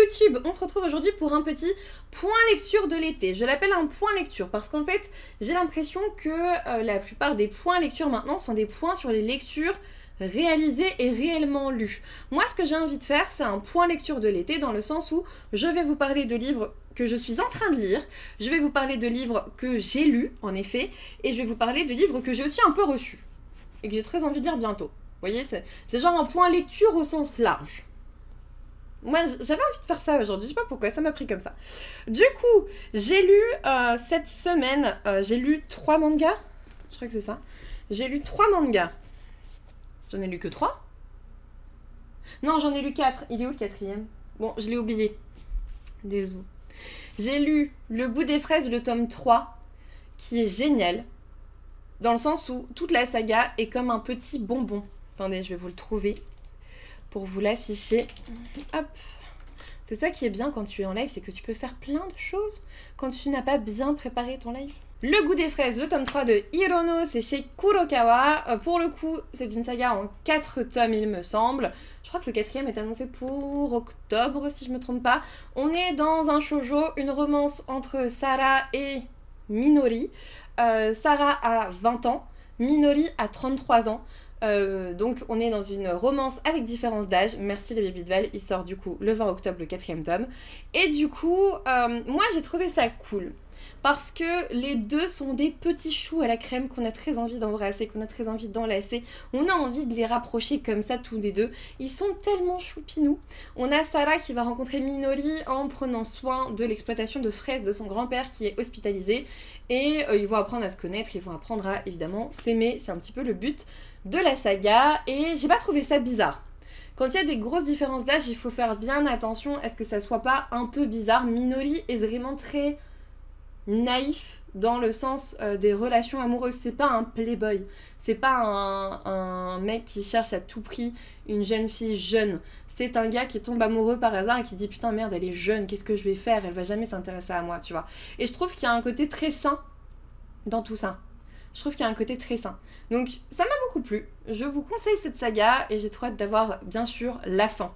YouTube, on se retrouve aujourd'hui pour un petit point lecture de l'été. Je l'appelle un point lecture parce qu'en fait, j'ai l'impression que la plupart des points lecture maintenant sont des points sur les lectures réalisées et réellement lues. Moi, ce que j'ai envie de faire, c'est un point lecture de l'été dans le sens où je vais vous parler de livres que je suis en train de lire, je vais vous parler de livres que j'ai lus, en effet, et je vais vous parler de livres que j'ai aussi un peu reçus et que j'ai très envie de lire bientôt. Vous voyez, c'est genre un point lecture au sens large. Moi, j'avais envie de faire ça aujourd'hui, je sais pas pourquoi, ça m'a pris comme ça. Du coup, j'ai lu cette semaine, j'ai lu 3 mangas. Je crois que c'est ça. J'ai lu 3 mangas. J'en ai lu que 3 ? Non, j'en ai lu 4. Il est où le 4e ? Bon, je l'ai oublié. Désolé. J'ai lu Le goût des fraises, le tome 3, qui est génial. Dans le sens où toute la saga est comme un petit bonbon. Attendez, je vais vous le trouver pour vous l'afficher. Hop. C'est ça qui est bien quand tu es en live, c'est que tu peux faire plein de choses quand tu n'as pas bien préparé ton live. Le goût des fraises, le tome 3 de Hirono, c'est chez Kurokawa. Pour le coup, c'est une saga en 4 tomes, il me semble. Je crois que le 4e est annoncé pour octobre, si je me trompe pas. On est dans un shoujo, une romance entre Sarah et Minori. Sarah a 20 ans, Minori a 33 ans. Donc on est dans une romance avec différence d'âge. Merci les Baby de Val, il sort du coup le 20 octobre le 4e tome. Et du coup, moi j'ai trouvé ça cool. Parce que les deux sont des petits choux à la crème qu'on a très envie d'embrasser, qu'on a très envie d'enlacer. On a envie de les rapprocher comme ça tous les deux. Ils sont tellement choupinous. On a Sarah qui va rencontrer Minori en prenant soin de l'exploitation de fraises de son grand-père qui est hospitalisé. Et ils vont apprendre à se connaître, ils vont apprendre à évidemment s'aimer. C'est un petit peu le but de la saga. Et j'ai pas trouvé ça bizarre. Quand il y a des grosses différences d'âge, il faut faire bien attention à ce que ça soit pas un peu bizarre. Minori est vraiment très naïf dans le sens des relations amoureuses. C'est pas un playboy, c'est pas un mec qui cherche à tout prix une jeune fille jeune. C'est un gars qui tombe amoureux par hasard et qui se dit putain merde elle est jeune, qu'est-ce que je vais faire, elle va jamais s'intéresser à moi, tu vois. Et je trouve qu'il y a un côté très sain dans tout ça. Je trouve qu'il y a un côté très sain. Donc ça m'a beaucoup plu. Je vous conseille cette saga et j'ai trop hâte d'avoir bien sûr la fin.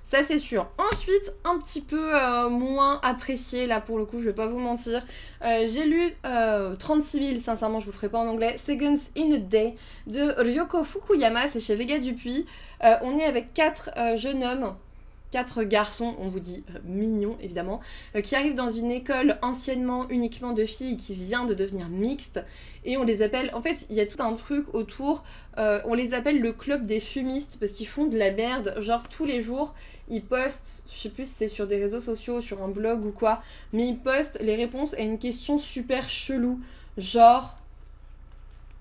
Ça c'est sûr. Ensuite, un petit peu moins apprécié, là pour le coup, je vais pas vous mentir. J'ai lu 36 000, sincèrement je vous ferai pas en anglais. Seconds in a Day de Ryoko Fukuyama, c'est chez Vega Dupuis. On est avec 4 jeunes hommes, 4 garçons, on vous dit mignons évidemment, qui arrivent dans une école anciennement uniquement de filles qui vient de devenir mixte. Et on les appelle, en fait il y a tout un truc autour, on les appelle le club des fumistes parce qu'ils font de la merde, genre tous les jours ils postent, je sais plus si c'est sur des réseaux sociaux, sur un blog ou quoi, mais ils postent les réponses à une question super chelou, genre,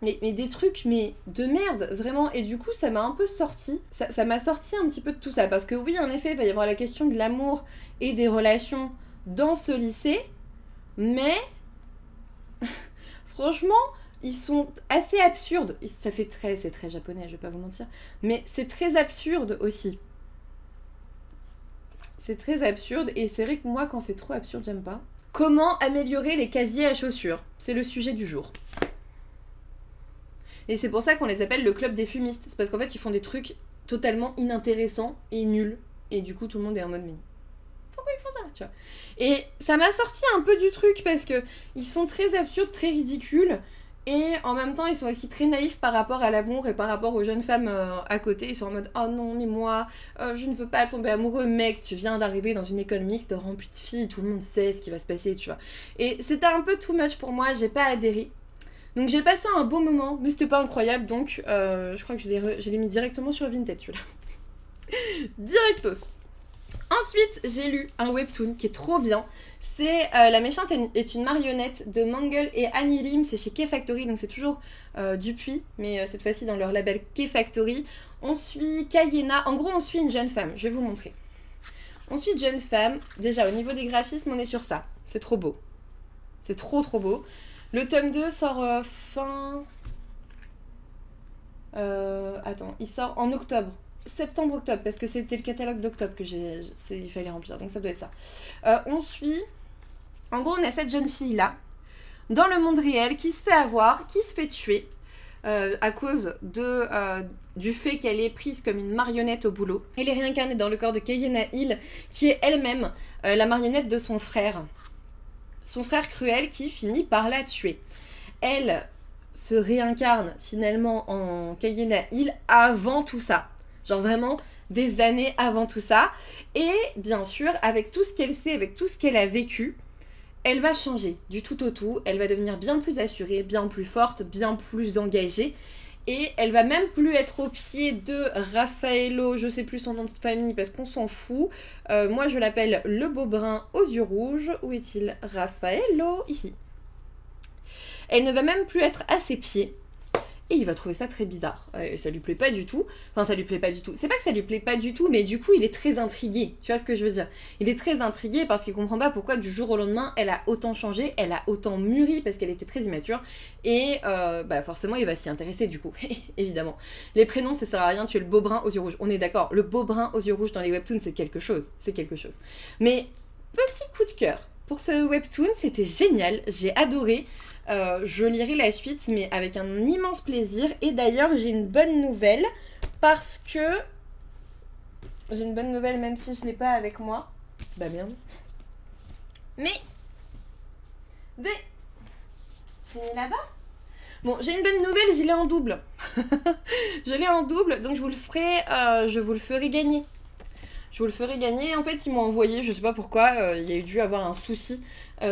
mais des trucs mais de merde, vraiment. Et du coup ça m'a un peu sorti, ça m'a sorti un petit peu de tout ça, parce que oui en effet il va y avoir la question de l'amour et des relations dans ce lycée, mais franchement ils sont assez absurdes. Ça fait c'est très japonais, je vais pas vous mentir, mais c'est très absurde aussi. C'est très absurde et c'est vrai que moi quand c'est trop absurde j'aime pas. Comment améliorer les casiers à chaussures ? C'est le sujet du jour. Et c'est pour ça qu'on les appelle le club des fumistes. C'est parce qu'en fait ils font des trucs totalement inintéressants et nuls. Et du coup tout le monde est en mode mais pourquoi ils font ça, tu vois ? Et ça m'a sorti un peu du truc parce que ils sont très absurdes, très ridicules. Et en même temps, ils sont aussi très naïfs par rapport à l'amour et par rapport aux jeunes femmes à côté. Ils sont en mode « Oh non, mais moi, je ne veux pas tomber amoureux. Mec, tu viens d'arriver dans une école mixte remplie de filles. Tout le monde sait ce qui va se passer, tu vois. » Et c'était un peu too much pour moi. J'ai pas adhéré. Donc j'ai passé un beau moment, mais c'était pas incroyable. Donc je crois que je l'ai mis directement sur Vinted, celui-là. Directos. Ensuite, j'ai lu un webtoon qui est trop bien. C'est La méchante est une marionnette de Mangle et Annie Lim. C'est chez K-Factory, donc c'est toujours Dupuis, mais cette fois-ci dans leur label K-Factory. On suit Kayena. En gros, on suit une jeune femme. Je vais vous montrer. On suit une jeune femme. Déjà, au niveau des graphismes, on est sur ça. C'est trop beau. C'est trop beau. Le tome 2 sort fin... Attends, il sort en octobre. Septembre-octobre, parce que c'était le catalogue d'octobre que il fallait remplir, donc ça doit être ça. On suit, en gros on a cette jeune fille là, dans le monde réel, qui se fait avoir, qui se fait tuer, à cause du fait qu'elle est prise comme une marionnette au boulot. Elle est réincarnée dans le corps de Kayena Hill, qui est elle-même la marionnette de son frère. Son frère cruel qui finit par la tuer. Elle se réincarne finalement en Kayena Hill avant tout ça. Genre vraiment des années avant tout ça. Et bien sûr, avec tout ce qu'elle sait, avec tout ce qu'elle a vécu, elle va changer du tout au tout. Elle va devenir bien plus assurée, bien plus forte, bien plus engagée. Et elle va même plus être au pied de Raffaello, je sais plus son nom de famille parce qu'on s'en fout. Moi je l'appelle le beau brun aux yeux rouges. Où est-il? Raffaello, ici. Elle ne va même plus être à ses pieds. Et il va trouver ça très bizarre. Ça lui plaît pas du tout. Enfin, ça lui plaît pas du tout. C'est pas que ça lui plaît pas du tout, mais du coup, il est très intrigué. Tu vois ce que je veux dire? Il est très intrigué parce qu'il comprend pas pourquoi du jour au lendemain, elle a autant changé, elle a autant mûri parce qu'elle était très immature. Et forcément, il va s'y intéresser du coup. Évidemment. Les prénoms, ça sert à rien. Tu es le beau brun aux yeux rouges. On est d'accord. Le beau brun aux yeux rouges dans les webtoons, c'est quelque chose. C'est quelque chose. Mais petit coup de cœur. Pour ce webtoon, c'était génial. J'ai adoré. Je lirai la suite mais avec un immense plaisir. Et d'ailleurs j'ai une bonne nouvelle parce que j'ai une bonne nouvelle même si je l'ai pas avec moi. Bah merde. Mais je l'ai mis là-bas. Bon, j'ai une bonne nouvelle, je l'ai en double. Je l'ai en double, donc je vous le ferai gagner. Je vous le ferai gagner. En fait, ils m'ont envoyé, je sais pas pourquoi, il y a dû avoir un souci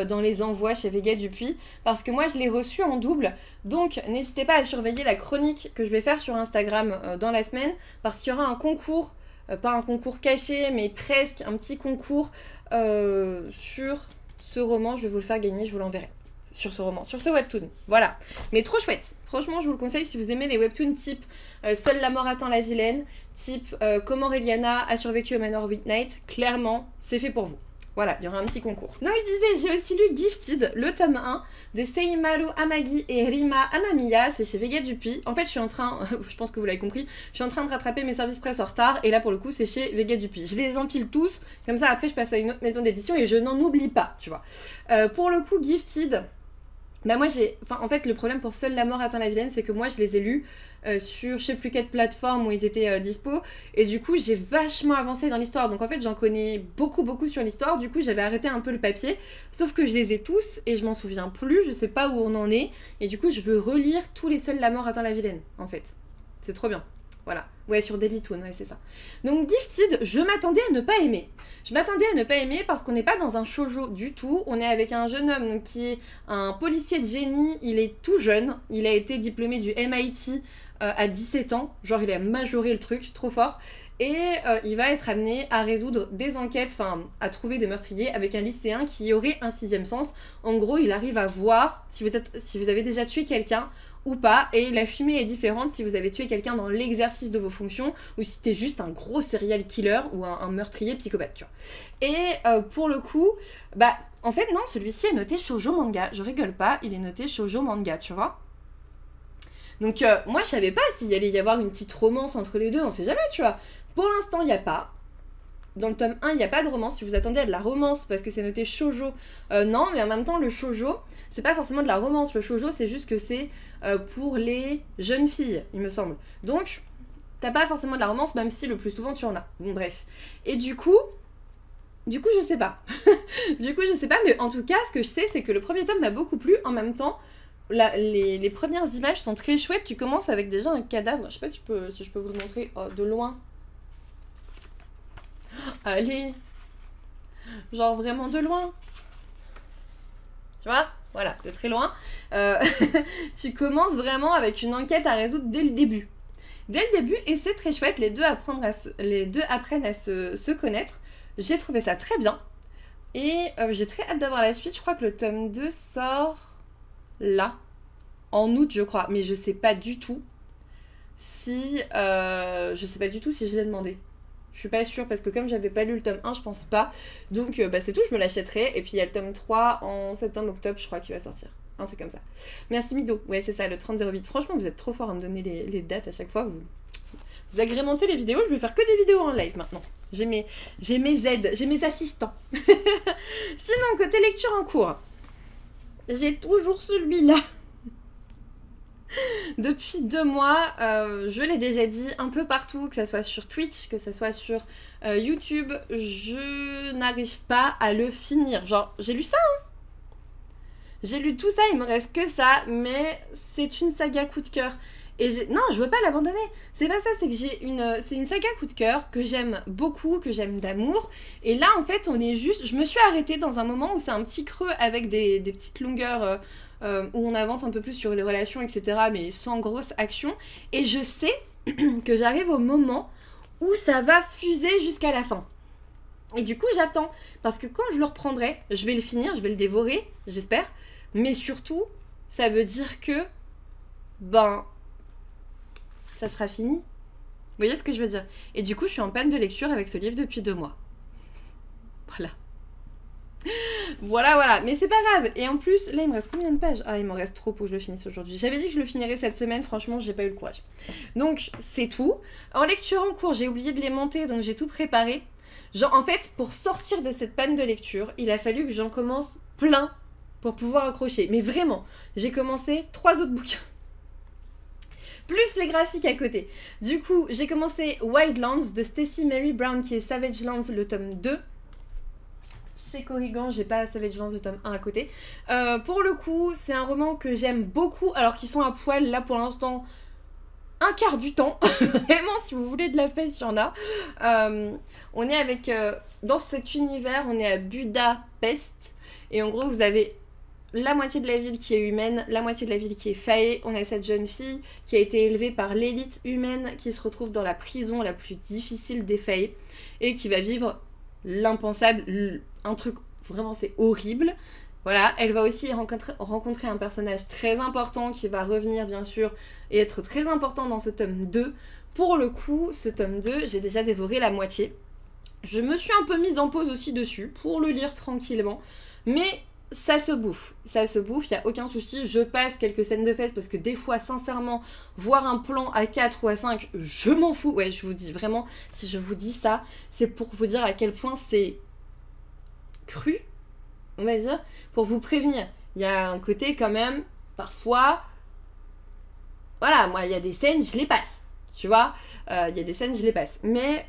dans les envois chez Vega Dupuis, parce que moi, je l'ai reçu en double. Donc, n'hésitez pas à surveiller la chronique que je vais faire sur Instagram dans la semaine, parce qu'il y aura un concours, pas un concours caché, mais presque un petit concours sur ce roman. Je vais vous le faire gagner, je vous l'enverrai. Sur ce roman, sur ce webtoon, voilà. Mais trop chouette, franchement je vous le conseille si vous aimez les webtoons type Seule la mort attend la vilaine, type Comment Reliana a survécu au Manor Midnight, clairement c'est fait pour vous. Voilà, il y aura un petit concours. Donc je disais, j'ai aussi lu Gifted, le tome 1 de Seimaru Amagi et Rima Amamiya, c'est chez Vega Dupuis. En fait je suis en train, je pense que vous l'avez compris, je suis en train de rattraper mes services presse en retard et là pour le coup c'est chez Vega Dupuis. Je les empile tous, comme ça après je passe à une autre maison d'édition et je n'en oublie pas, tu vois. Pour le coup Gifted, bah moi en fait le problème pour Seule la mort attend la vilaine c'est que moi je les ai lus sur je sais plus quelle plateforme où ils étaient dispo et du coup j'ai vachement avancé dans l'histoire donc en fait j'en connais beaucoup sur l'histoire, du coup j'avais arrêté un peu le papier sauf que je les ai tous et je m'en souviens plus, je sais pas où on en est et du coup je veux relire tous les Seule la mort attend la vilaine en fait, c'est trop bien. Voilà, ouais, sur Dailytoon, ouais, c'est ça. Donc Gifted, je m'attendais à ne pas aimer. Je m'attendais à ne pas aimer parce qu'on n'est pas dans un shoujo du tout. On est avec un jeune homme donc, qui est un policier de génie. Il est tout jeune. Il a été diplômé du MIT à 17 ans. Genre, il a majoré le truc, trop fort. Et il va être amené à résoudre des enquêtes, enfin, à trouver des meurtriers avec un lycéen qui aurait un sixième sens. En gros, il arrive à voir si vous avez déjà tué quelqu'un ou pas, et la fumée est différente si vous avez tué quelqu'un dans l'exercice de vos fonctions ou si c'était juste un gros serial killer ou un meurtrier psychopathe, tu vois. Et pour le coup, bah en fait non, celui-ci est noté shoujo manga, je rigole pas, il est noté shoujo manga, tu vois. Donc moi je savais pas s'il allait y avoir une petite romance entre les deux, on sait jamais, tu vois. Pour l'instant il n'y a pas. Dans le tome 1, il n'y a pas de romance. Si vous attendez à de la romance parce que c'est noté shoujo, non, mais en même temps, le shoujo, c'est pas forcément de la romance. Le shoujo, c'est juste que c'est pour les jeunes filles, il me semble. Donc, t'as pas forcément de la romance, même si le plus souvent tu en as. Bon, bref. Et du coup, je sais pas. Je sais pas, mais en tout cas, ce que je sais, c'est que le premier tome m'a beaucoup plu. En même temps, les premières images sont très chouettes. Tu commences avec déjà un cadavre. Je sais pas si je peux vous le montrer de loin. Allez, genre vraiment de loin, tu vois, voilà, de très loin. Tu commences vraiment avec une enquête à résoudre dès le début. Et c'est très chouette, les deux apprennent à se connaître. J'ai trouvé ça très bien. Et j'ai très hâte d'avoir la suite. Je crois que le tome 2 sort là, en août je crois, mais je sais pas du tout si je l'ai demandé. Je suis pas sûre parce que comme j'avais pas lu le tome 1, je pense pas. Donc c'est tout, je me l'achèterai. Et puis il y a le tome 3 en septembre-octobre, je crois qu'il va sortir. Un truc comme ça. Merci Mido. Ouais, c'est ça, le 3008. Franchement, vous êtes trop fort à me donner les dates à chaque fois. Vous agrémentez les vidéos. Je vais faire que des vidéos en live maintenant. J'ai mes aides, j'ai mes assistants. Sinon, côté lecture en cours, j'ai toujours celui-là. Depuis 2 mois, je l'ai déjà dit un peu partout, que ce soit sur Twitch, que ce soit sur YouTube, je n'arrive pas à le finir. Genre, j'ai lu ça, hein. J'ai lu tout ça, il me reste que ça, mais c'est une saga coup de cœur. Non, je veux pas l'abandonner. C'est pas ça, c'est que c'est une saga coup de cœur que j'aime beaucoup, que j'aime d'amour. Et là, en fait, je me suis arrêtée dans un moment où c'est un petit creux avec des petites longueurs où on avance un peu plus sur les relations, etc. Mais sans grosse action. Et je sais que j'arrive au moment où ça va fuser jusqu'à la fin. Et du coup, j'attends. Parce que quand je le reprendrai, je vais le finir, je vais le dévorer, j'espère. Mais surtout, ça veut dire que, ça sera fini. Vous voyez ce que je veux dire? Et du coup, je suis en panne de lecture avec ce livre depuis 2 mois. Voilà. Voilà. Mais c'est pas grave. Et en plus, là, il me reste combien de pages? Ah, il me reste trop pour que je le finisse aujourd'hui. J'avais dit que je le finirais cette semaine. Franchement, j'ai pas eu le courage. Donc, c'est tout. En lecture en cours, j'ai oublié de les monter, donc j'ai tout préparé. Genre, en fait, pour sortir de cette panne de lecture, il a fallu que j'en commence plein pour pouvoir accrocher. Mais vraiment, j'ai commencé 3 autres bouquins. Plus les graphiques à côté. Du coup, j'ai commencé Wildlands de Stacey Mary Brown, qui est Savage Lands, le tome 2. Chez Corrigan, j'ai pas Savage Lands, le tome 1 à côté. Pour le coup, c'est un roman que j'aime beaucoup, alors qu'ils sont à poil, là, pour l'instant, un quart du temps. Vraiment, si vous voulez de la fesse, il y en a. On est avec... dans cet univers, on est à Budapest. Et en gros, vous avez la moitié de la ville qui est humaine, la moitié de la ville qui est faée. On a cette jeune fille qui a été élevée par l'élite humaine qui se retrouve dans la prison la plus difficile des faées et qui va vivre l'impensable, un truc vraiment c'est horrible. Voilà, elle va aussi rencontrer un personnage très important qui va revenir bien sûr et être très important dans ce tome 2. Pour le coup, ce tome 2, j'ai déjà dévoré la moitié. Je me suis un peu mise en pause aussi dessus pour le lire tranquillement, mais ça se bouffe, il n'y a aucun souci. Je passe quelques scènes de fesses parce que des fois, sincèrement, voir un plan à 4 ou à 5, je m'en fous. Ouais, je vous dis vraiment, si je vous dis ça, c'est pour vous dire à quel point c'est cru, on va dire, pour vous prévenir. Il y a un côté quand même, parfois, voilà, moi, il y a des scènes, je les passe. Tu vois, il y a des scènes, je les passe. Mais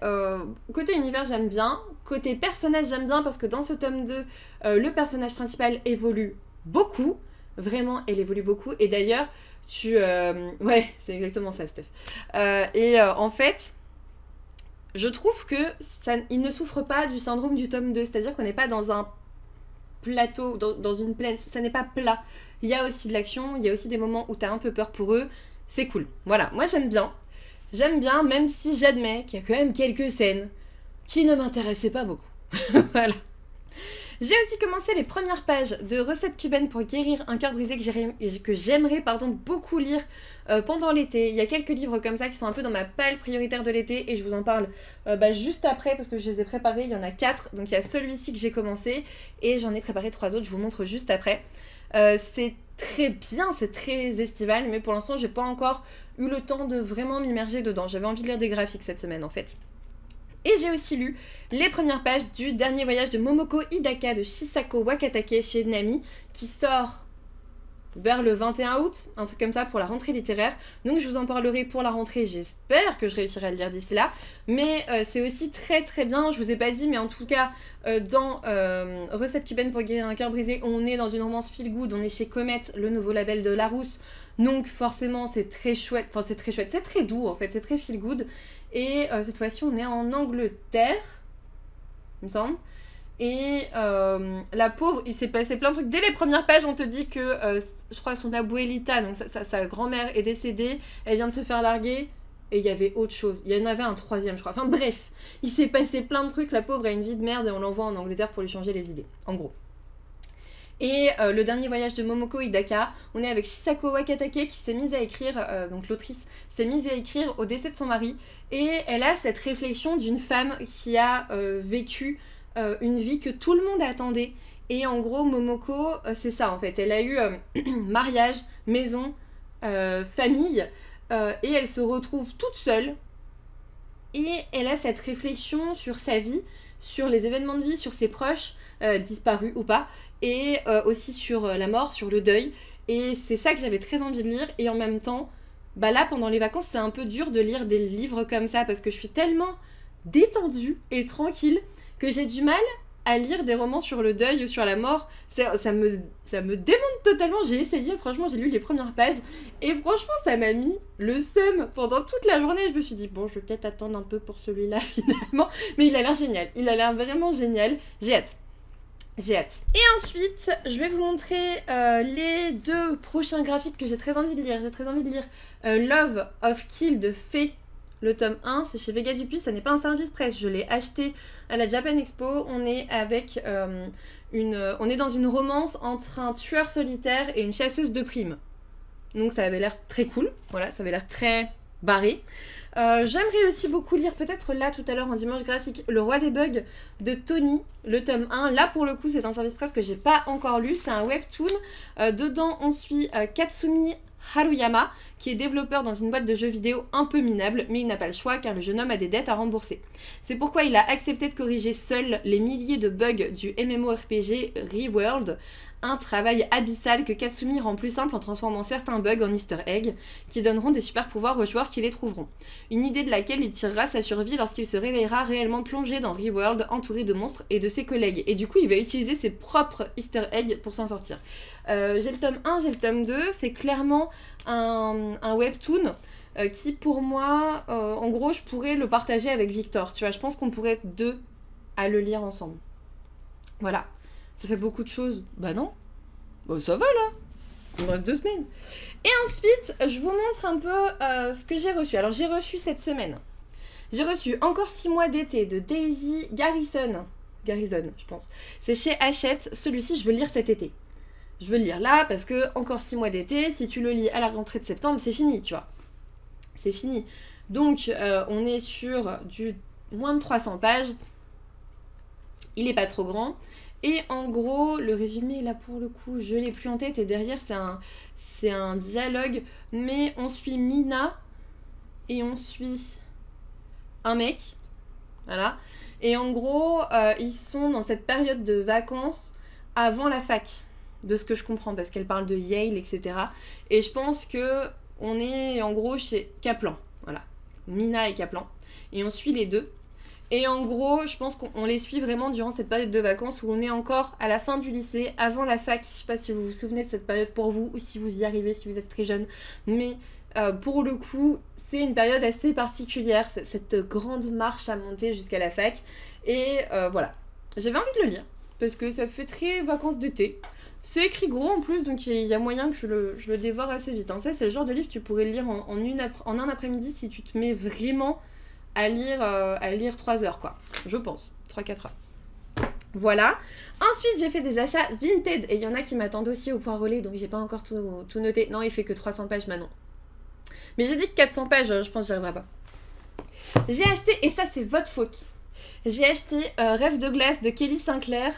côté univers, j'aime bien. Côté personnage, j'aime bien parce que dans ce tome 2, le personnage principal évolue beaucoup. Vraiment, elle évolue beaucoup. Et d'ailleurs, ouais, c'est exactement ça, Steph. En fait, je trouve que il ne souffre pas du syndrome du tome 2. C'est-à-dire qu'on n'est pas dans un plateau, dans une plaine. Ça n'est pas plat. Il y a aussi de l'action, il y a aussi des moments où tu as un peu peur pour eux. C'est cool. Voilà, moi j'aime bien. J'aime bien, même si j'admets qu'il y a quand même quelques scènes qui ne m'intéressaient pas beaucoup. Voilà. J'ai aussi commencé les premières pages de recettes cubaines pour guérir un cœur brisé que j'aimerais beaucoup lire pendant l'été. Il y a quelques livres comme ça qui sont un peu dans ma palle prioritaire de l'été et je vous en parle juste après parce que je les ai préparés. Il y en a 4, donc il y a celui-ci que j'ai commencé et j'en ai préparé 3 autres, je vous montre juste après. C'est très bien, c'est très estival, mais pour l'instant j'ai pas encore eu le temps de vraiment m'immerger dedans. J'avais envie de lire des graphiques cette semaine en fait. Et j'ai aussi lu les premières pages du dernier voyage de Momoko Hidaka de Shisako Wakatake chez Nami qui sort vers le 21 août, un truc comme ça pour la rentrée littéraire. Donc je vous en parlerai pour la rentrée, j'espère que je réussirai à le lire d'ici là. Mais c'est aussi très très bien, je vous ai pas dit, mais en tout cas dans Recettes cubaines pour guérir un cœur brisé, on est dans une romance feel good, on est chez Comet, le nouveau label de Larousse. Donc forcément c'est très chouette, enfin c'est très chouette, c'est très doux en fait, c'est très feel good. Et cette fois-ci on est en Angleterre, il me semble. Et la pauvre, il s'est passé plein de trucs. Dès les premières pages, on te dit que, je crois, son abuelita, donc sa grand-mère est décédée, elle vient de se faire larguer, et il y avait autre chose. Il y en avait un troisième, je crois. Enfin bref, il s'est passé plein de trucs, la pauvre a une vie de merde et on l'envoie en Angleterre pour lui changer les idées, en gros. Et le dernier voyage de Momoko Hidaka, on est avec Shisako Wakatake qui s'est mise à écrire, donc l'autrice s'est mise à écrire au décès de son mari, et elle a cette réflexion d'une femme qui a vécu une vie que tout le monde attendait. Et en gros, Momoko, c'est ça en fait. Elle a eu mariage, maison, famille, et elle se retrouve toute seule. Et elle a cette réflexion sur sa vie, sur les événements de vie, sur ses proches, disparus ou pas, et aussi sur la mort, sur le deuil. Et c'est ça que j'avais très envie de lire. Et en même temps, bah là, pendant les vacances, c'est un peu dur de lire des livres comme ça parce que je suis tellement détendue et tranquille que j'ai du mal à lire des romans sur le deuil ou sur la mort. Ça me démonte totalement. J'ai essayé, franchement, j'ai lu les premières pages et franchement, ça m'a mis le seum pendant toute la journée. Je me suis dit, bon, je vais peut-être attendre un peu pour celui-là finalement. Mais il a l'air génial. Il a l'air vraiment génial. J'ai hâte. J'ai hâte. Et ensuite, je vais vous montrer les 2 prochains graphiques que j'ai très envie de lire. J'ai très envie de lire Love of Kill de Faye, le tome 1. C'est chez Vega Dupuis, ça n'est pas un service presse. Je l'ai acheté à la Japan Expo. On est avec on est dans une romance entre un tueur solitaire et une chasseuse de primes. Donc ça avait l'air très cool. Voilà, ça avait l'air très barré. J'aimerais aussi beaucoup lire, peut-être là tout à l'heure en dimanche graphique, Le Roi des Bugs de Tony, le tome 1. Là pour le coup c'est un service presse que j'ai pas encore lu, c'est un webtoon. Dedans on suit Katsumi Haruyama qui est développeur dans une boîte de jeux vidéo un peu minable, mais il n'a pas le choix car le jeune homme a des dettes à rembourser. C'est pourquoi il a accepté de corriger seul les milliers de bugs du MMORPG ReWorld, un travail abyssal que Katsumi rend plus simple en transformant certains bugs en easter eggs qui donneront des super pouvoirs aux joueurs qui les trouveront. Une idée de laquelle il tirera sa survie lorsqu'il se réveillera réellement plongé dans ReWorld, entouré de monstres et de ses collègues. Et du coup, il va utiliser ses propres easter eggs pour s'en sortir. J'ai le tome 1, j'ai le tome 2, c'est clairement un webtoon qui pour moi, en gros, je pourrais le partager avec Victor. Tu vois, je pense qu'on pourrait être 2 à le lire ensemble. Voilà. Ça fait beaucoup de choses. Bah non. Bah ça va là. Il me reste 2 semaines. Et ensuite, je vous montre un peu ce que j'ai reçu. Alors j'ai reçu cette semaine. J'ai reçu Encore 6 mois d'été de Daisy Garrison. Garrison, je pense. C'est chez Hachette. Celui-ci, je veux le lire cet été. Je veux le lire là parce que Encore 6 mois d'été, si tu le lis à la rentrée de septembre, c'est fini, tu vois. C'est fini. Donc, on est sur du moins de 300 pages. Il est pas trop grand. Et en gros, le résumé, là pour le coup, je l'ai plus en tête. Et derrière, c'est un dialogue. Mais on suit Mina et on suit un mec. Voilà. Et en gros, ils sont dans cette période de vacances avant la fac. De ce que je comprends, parce qu'elle parle de Yale, etc. Et je pense que on est en gros chez Kaplan. Voilà. Mina et Kaplan. Et on suit les 2. Et en gros, je pense qu'on les suit vraiment durant cette période de vacances où on est encore à la fin du lycée, avant la fac. Je sais pas si vous vous souvenez de cette période pour vous ou si vous y arrivez, si vous êtes très jeune. Mais pour le coup, c'est une période assez particulière, cette grande marche à monter jusqu'à la fac. Et voilà, j'avais envie de le lire parce que ça fait très vacances d'été. C'est écrit gros en plus, donc il y a moyen que je le dévore assez vite. Hein. Ça, c'est le genre de livre que tu pourrais le lire en un après-midi si tu te mets vraiment à lire 3 heures, quoi. Je pense. 3-4 heures. Voilà. Ensuite, j'ai fait des achats Vinted. Et il y en a qui m'attendent aussi au point relais, donc j'ai pas encore tout noté. Non, il fait que 300 pages maintenant. Mais j'ai dit que 400 pages, je pense que j'y arriverai pas. J'ai acheté, et ça c'est votre faute, j'ai acheté Rêve de glace de Kelly Sinclair.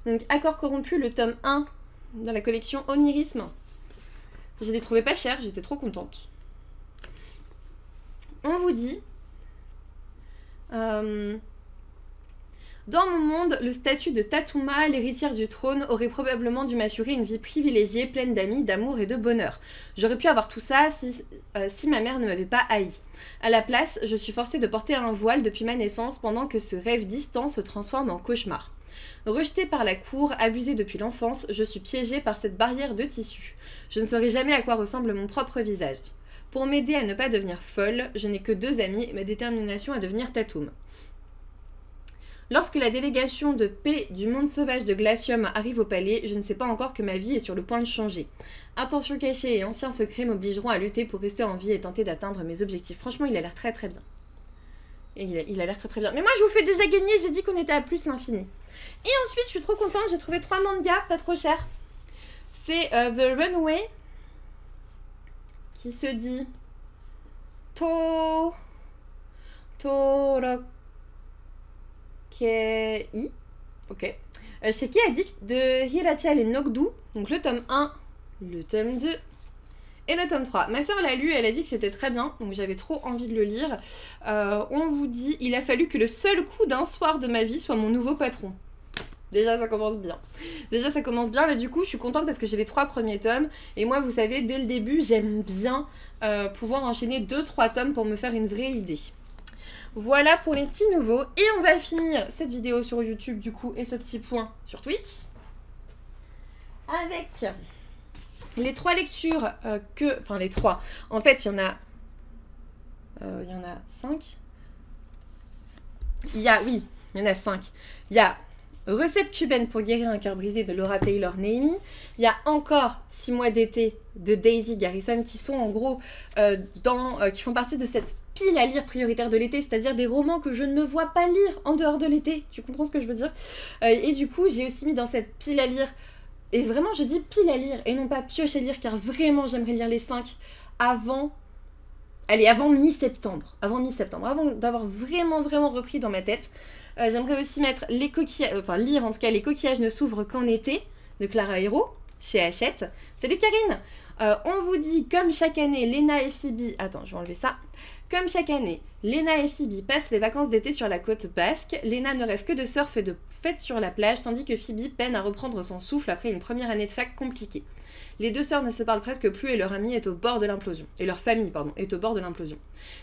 Donc Accord corrompu, le tome 1 dans la collection Onirisme. Je l'ai trouvé pas cher, j'étais trop contente. On vous dit... Dans mon monde, le statut de Tatuma, l'héritière du trône, aurait probablement dû m'assurer une vie privilégiée, pleine d'amis, d'amour et de bonheur. J'aurais pu avoir tout ça si ma mère ne m'avait pas haï. À la place, je suis forcée de porter un voile depuis ma naissance pendant que ce rêve distant se transforme en cauchemar. Rejetée par la cour, abusée depuis l'enfance, je suis piégée par cette barrière de tissu. Je ne saurai jamais à quoi ressemble mon propre visage. Pour m'aider à ne pas devenir folle, je n'ai que 2 amis et ma détermination à devenir Tatum. Lorsque la délégation de paix du monde sauvage de Glacium arrive au palais, je ne sais pas encore que ma vie est sur le point de changer. Intentions cachées et anciens secrets m'obligeront à lutter pour rester en vie et tenter d'atteindre mes objectifs. Franchement, il a l'air très très bien. Et il a l'air très très bien. Mais moi, je vous fais déjà gagner, j'ai dit qu'on était à plus l'infini. Et ensuite, je suis trop contente, j'ai trouvé 3 mangas, pas trop cher. C'est The Runaway, qui se dit Torokei. Ok. Chez Kiadik de Hirachal et Nogdu. Donc le tome 1, le tome 2 et le tome 3. Ma soeur l'a lu, elle a dit que c'était très bien. Donc j'avais trop envie de le lire. On vous dit, il a fallu que le seul coup d'un soir de ma vie soit mon nouveau patron. Déjà ça commence bien. Déjà ça commence bien, mais du coup je suis contente parce que j'ai les 3 premiers tomes. Et moi vous savez, dès le début j'aime bien pouvoir enchaîner 2-3 tomes pour me faire une vraie idée. Voilà pour les petits nouveaux. Et on va finir cette vidéo sur YouTube du coup et ce petit point sur Twitch. Avec les 3 lectures Enfin les 3. En fait il y en a 5. Il y en a 5. Il y a Recette cubaine pour guérir un cœur brisé de Laura Taylor Naimi. Il y a encore 6 mois d'été de Daisy Garrison qui sont en gros qui font partie de cette pile à lire prioritaire de l'été, c'est-à-dire des romans que je ne me vois pas lire en dehors de l'été. Tu comprends ce que je veux dire? Et du coup, j'ai aussi mis dans cette pile à lire, et vraiment je dis pile à lire et non pas pioche à lire, car vraiment j'aimerais lire les 5 avant mi-septembre. Avant d'avoir vraiment repris dans ma tête. J'aimerais aussi mettre les coquillages, lire en tout cas Les coquillages ne s'ouvrent qu'en été de Clara Hérault chez Hachette. Salut Karine. On vous dit, comme chaque année, Léna et Phoebe... Attends, je vais enlever ça. Comme chaque année, Léna et Phoebe passent les vacances d'été sur la côte basque. Léna ne rêve que de surf et de fêtes sur la plage, tandis que Phoebe peine à reprendre son souffle après une première année de fac compliquée. Les 2 sœurs ne se parlent presque plus et leur amie est au bord de l'implosion. Et leur famille, est au bord de l'implosion.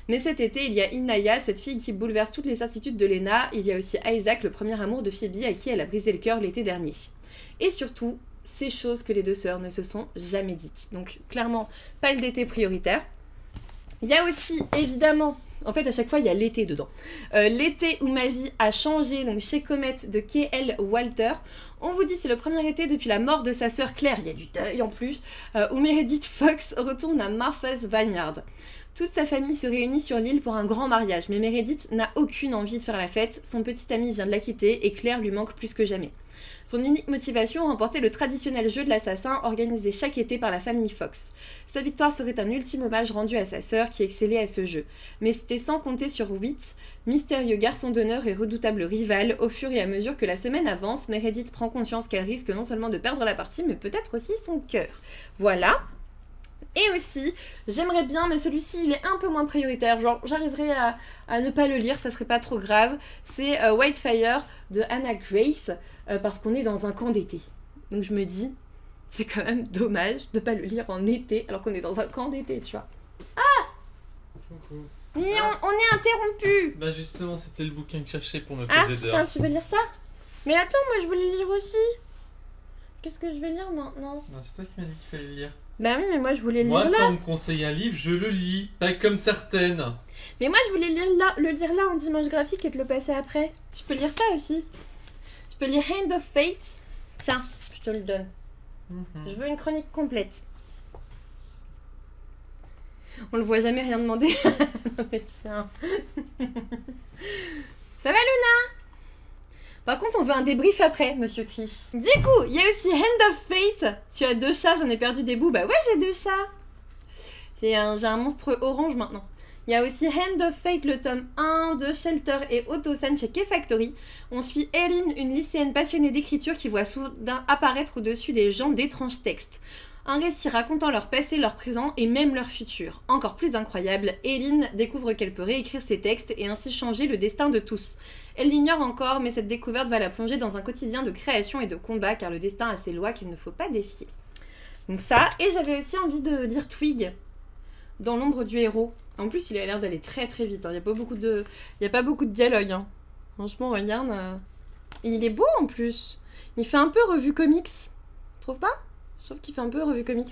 Mais cet été, il y a Inaya, cette fille qui bouleverse toutes les certitudes de Léna. Il y a aussi Isaac, le premier amour de Phoebe, à qui elle a brisé le cœur l'été dernier. Et surtout, ces choses que les 2 sœurs ne se sont jamais dites. Donc clairement, pas le d'été prioritaire. Il y a aussi, évidemment, en fait à chaque fois il y a l'été dedans. L'été où ma vie a changé, donc chez Comet de K.L. Walter. On vous dit c'est le premier été depuis la mort de sa sœur Claire, il y a du deuil en plus, où Meredith Fox retourne à Martha's Vineyard. Toute sa famille se réunit sur l'île pour un grand mariage, mais Meredith n'a aucune envie de faire la fête, son petit ami vient de la quitter et Claire lui manque plus que jamais. Son unique motivation, remporter le traditionnel jeu de l'assassin organisé chaque été par la famille Fox. Sa victoire serait un ultime hommage rendu à sa sœur qui excellait à ce jeu. Mais c'était sans compter sur Whit, mystérieux garçon d'honneur et redoutable rival. Au fur et à mesure que la semaine avance, Meredith prend conscience qu'elle risque non seulement de perdre la partie, mais peut-être aussi son cœur. Voilà. Et aussi, j'aimerais bien, mais celui-ci il est un peu moins prioritaire, genre j'arriverai à ne pas le lire, ça serait pas trop grave. C'est Whitefire de Anna Grace, parce qu'on est dans un camp d'été. Donc je me dis, c'est quand même dommage de pas le lire en été, alors qu'on est dans un camp d'été, tu vois. Ah! Coucou. Mais on est interrompu! Bah justement, c'était le bouquin que je cherchais pour me Ah, poser dehors. tiens, tu veux lire ça? Mais attends, moi je voulais lire aussi. Qu'est-ce que je vais lire maintenant? Non, c'est toi qui m'as dit qu'il fallait le lire. Bah oui, mais moi je voulais Moi, lire là. quand on me conseille un livre, je le lis, pas comme certaines. Mais moi je voulais le lire là en dimanche graphique et te le passer après. Je peux lire ça aussi. Je peux lire Hand of Fate. Tiens, je te le donne. Je veux une chronique complète. On le voit jamais rien demander. Non mais tiens. Ça va Luna? Par contre, on veut un débrief après, monsieur Triche. Du coup, il y a aussi Hand of Fate. Tu as 2 chats, j'en ai perdu des bouts. Bah ouais, j'ai 2 chats. J'ai un monstre orange maintenant. Il y a aussi Hand of Fate, le tome 1 de Shelter et Otto-san chez K-Factory. On suit Erin, une lycéenne passionnée d'écriture qui voit soudain apparaître au-dessus des gens d'étranges textes. Un récit racontant leur passé, leur présent et même leur futur. Encore plus incroyable, Erin découvre qu'elle peut réécrire ses textes et ainsi changer le destin de tous. Elle l'ignore encore, mais cette découverte va la plonger dans un quotidien de création et de combat, car le destin a ses lois qu'il ne faut pas défier. Donc ça, et j'avais aussi envie de lire Twig, Dans l'ombre du héros. En plus, il a l'air d'aller très très vite, hein. Il n'y a pas beaucoup de dialogue. Hein. Franchement, regarde. Et il est beau en plus. Il fait un peu revue comics. Tu trouves pas? Je trouve qu'il fait un peu revue comics.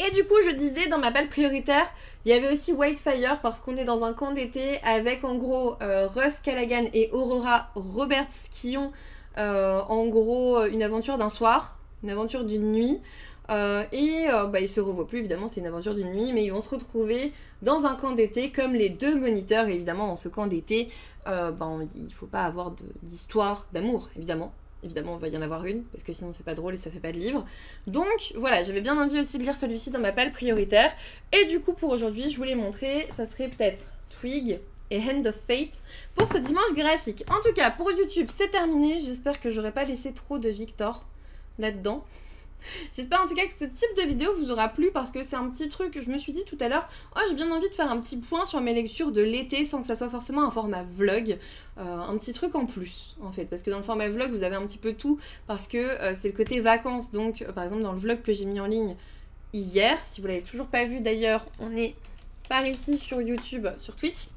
Et du coup, je disais, dans ma balle prioritaire, il y avait aussi Whitefire, parce qu'on est dans un camp d'été avec en gros Russ Callaghan et Aurora Roberts qui ont en gros une aventure d'un soir, une aventure d'une nuit. Ils se revoient plus, évidemment, c'est une aventure d'une nuit, mais ils vont se retrouver dans un camp d'été comme les 2 moniteurs. Et évidemment, dans ce camp d'été, il faut pas avoir d'histoire d'amour, évidemment. Évidemment, il va y en avoir une, parce que sinon c'est pas drôle et ça fait pas de livre. Donc voilà, j'avais bien envie aussi de lire celui-ci dans ma palle prioritaire. Et du coup, pour aujourd'hui, je voulais montrer, ça serait peut-être Twig et Hand of Fate pour ce dimanche graphique. En tout cas, pour YouTube, c'est terminé. J'espère que j'aurais pas laissé trop de Victor là-dedans. J'espère en tout cas que ce type de vidéo vous aura plu parce que c'est un petit truc que je me suis dit tout à l'heure. Oh, j'ai bien envie de faire un petit point sur mes lectures de l'été sans que ça soit forcément un format vlog. Un petit truc en plus en fait, parce que dans le format vlog vous avez un petit peu tout parce que c'est le côté vacances. Donc par exemple dans le vlog que j'ai mis en ligne hier, si vous l'avez toujours pas vu d'ailleurs, on est par ici sur YouTube, sur Twitch.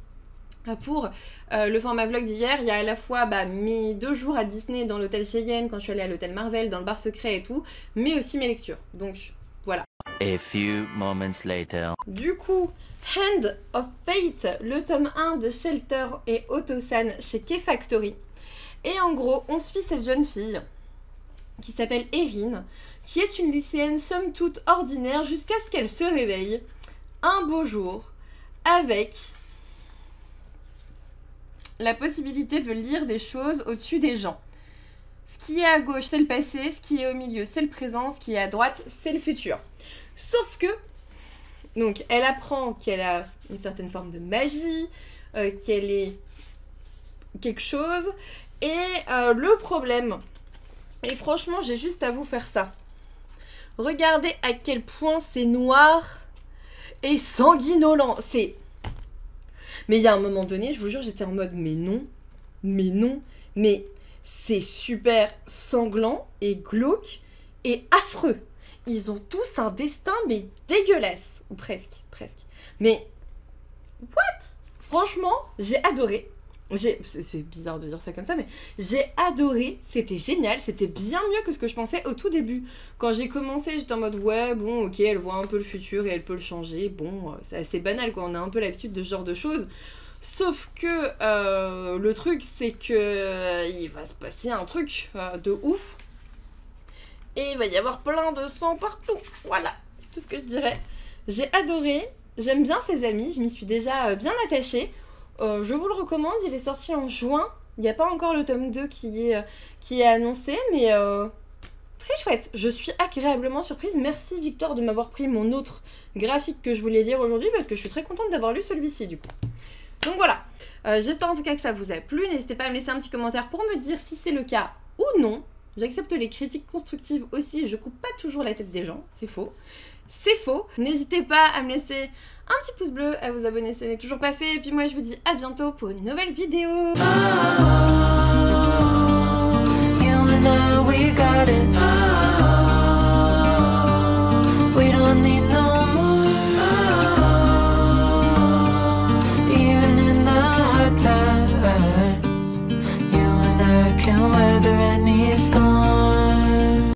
Pour le format vlog d'hier, il y a à la fois mes 2 jours à Disney dans l'hôtel Cheyenne, quand je suis allée à l'hôtel Marvel, dans le bar secret et tout, mais aussi mes lectures. Donc voilà. A few moments later. Du coup, Hand of Fate, le tome 1 de Shelter et Otosan chez K-Factory. Et en gros, on suit cette jeune fille qui s'appelle Erin, qui est une lycéenne somme toute ordinaire jusqu'à ce qu'elle se réveille un beau jour avec la possibilité de lire des choses au-dessus des gens. Ce qui est à gauche, c'est le passé, ce qui est au milieu, c'est le présent, ce qui est à droite, c'est le futur. Sauf que, donc, elle apprend qu'elle a une certaine forme de magie, qu'elle est quelque chose, et le problème, et franchement, j'ai juste à vous faire ça. Regardez à quel point c'est noir et sanguinolent, c'est... Mais il y a un moment donné, je vous jure, j'étais en mode mais non, mais c'est super sanglant et glauque et affreux. Ils ont tous un destin mais dégueulasse, ou presque. Mais what? Franchement, j'ai adoré. C'est bizarre de dire ça comme ça, mais j'ai adoré, c'était génial, c'était bien mieux que ce que je pensais au tout début. Quand j'ai commencé, j'étais en mode ouais, bon, ok, elle voit un peu le futur et elle peut le changer, bon, c'est assez banal quoi, on a un peu l'habitude de ce genre de choses. Sauf que le truc, c'est que il va se passer un truc de ouf, et il va y avoir plein de sang partout, voilà, c'est tout ce que je dirais. J'ai adoré, j'aime bien ses amis, je m'y suis déjà bien attachée. Je vous le recommande, il est sorti en juin. Il n'y a pas encore le tome 2 qui est annoncé, mais très chouette. Je suis agréablement surprise. Merci Victor de m'avoir pris mon autre graphique que je voulais lire aujourd'hui parce que je suis très contente d'avoir lu celui-ci du coup. Donc voilà, j'espère en tout cas que ça vous a plu. N'hésitez pas à me laisser un petit commentaire pour me dire si c'est le cas ou non. J'accepte les critiques constructives aussi, je coupe pas toujours la tête des gens, c'est faux. C'est faux. N'hésitez pas à me laisser un petit pouce bleu, à vous abonner si ce n'est toujours pas fait. Et puis moi je vous dis à bientôt pour une nouvelle vidéo. You and I, we got it.